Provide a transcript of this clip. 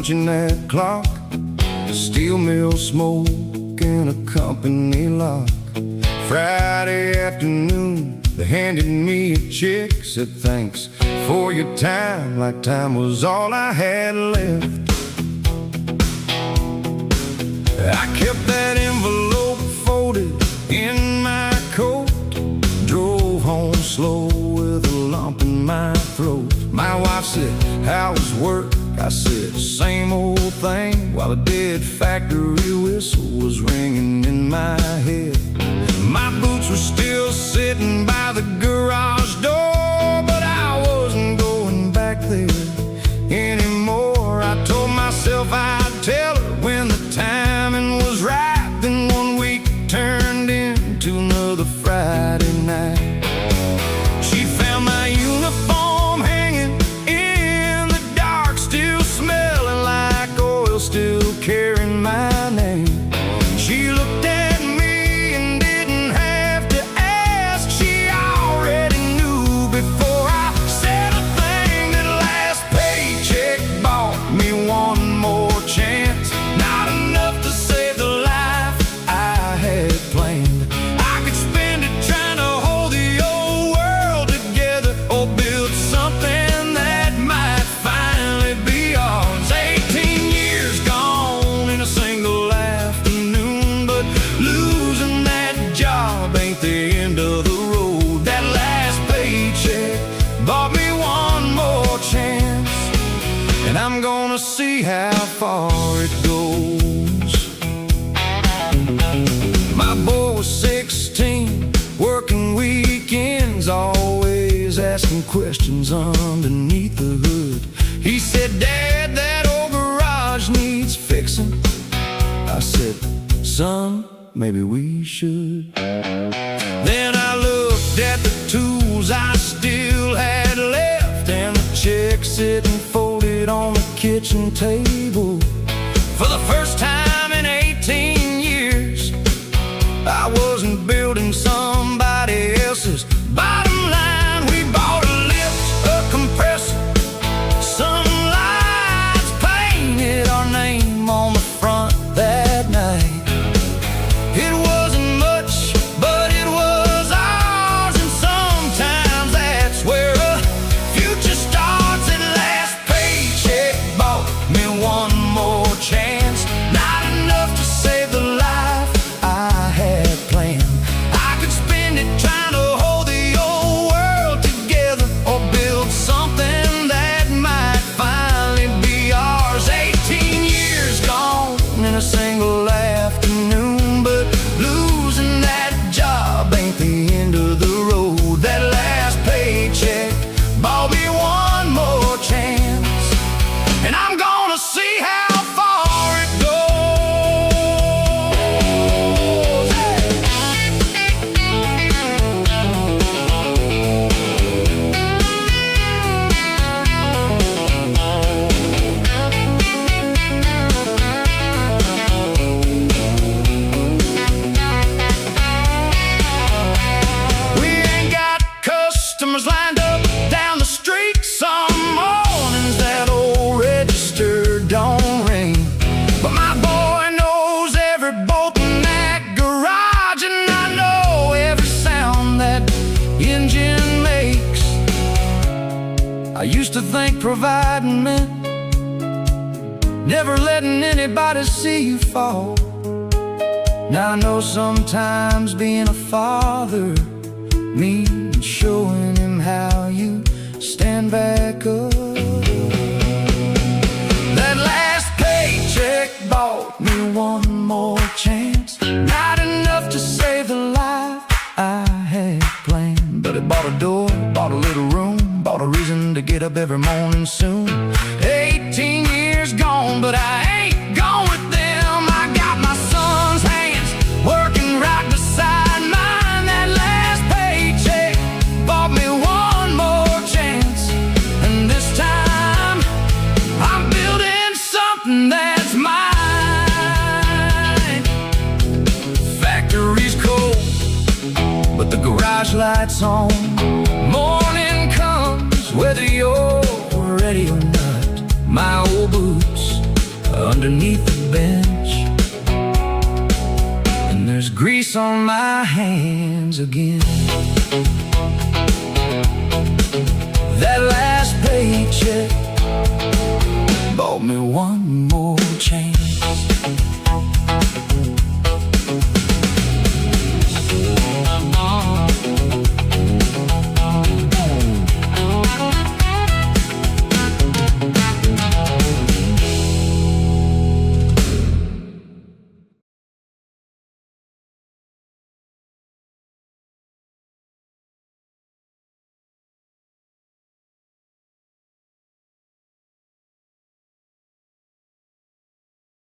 punching that clock, steel mill smoke in a company lock. Friday afternoon, they handed me a check, said thanks for your time, like time was all I had left. I kept that envelope folded in my coat, drove home slow with a lump in my throat. My wife said, how was work? I said, same old thing, while a dead factory whistle was ringing in my head. My boots were still sitting by the garage door, but I wasn't going back there anymore. I told myself I'd tell her when the timing was right. Then 1 week turned into another Friday night. She found my uniform hanging in the dark, still smelling like oil, still carrying my name. She looked at me and didn't have to ask. She already knew before I said a thing. That last paycheck bought me one more chance, not enough to save the life I had planned. I could spend it trying to hold the old world together, or build something that might finally be ours. 18 years gone in a single afternoon, but losing that job ain't the end of the road. That last paycheck bought me one more chance, and I'm gonna see how far it goes. My boy was 16, working weekends, always asking questions underneath the hood. He said, Dad, that old garage needs fixing. I said, son, maybe we should. Then I looked at the tools I still had left, and the check sitting folded on the kitchen table. For the first time in 18 years, I wasn't building somebody else's bottom line. We bought a lift, a compressor, some lights, painted our name on the front that night. It wasn't much, but it was ours, and sometimes that's where a future starts. At last paycheck bought me one more chance, not enough to save the life I had planned. I could spend it trying to hold the old world together, or build something that might finally be ours. 18 years gone in a single afternoon, but losing that job ain't the end of the road. That last paycheck bought me one more chance, and I'm gonna see how far it goes. We ain't got customers lined up down the street. Some mornings that old register don't ring, but my boy knows every bolt in that garage, and I know every sound that engine makes. I used to think providing meant never letting anybody see you fall. Now I know sometimes being a father means showing him how you stand back up. That last paycheck bought me one more chance, not enough to save the life I had planned, but it bought a door, bought a little room, bought a reason to get up every morning soon. 18 years gone, but I ain't gone with them. I got my son's hands working right beside mine. That last paycheck bought me one more chance, and this time I'm building something that's mine. Factory's cold, but the garage lights on. Morning comes whether you're ready or not. My old boots underneath the bench, and there's grease on my hands again. That last paycheck bought me one more change.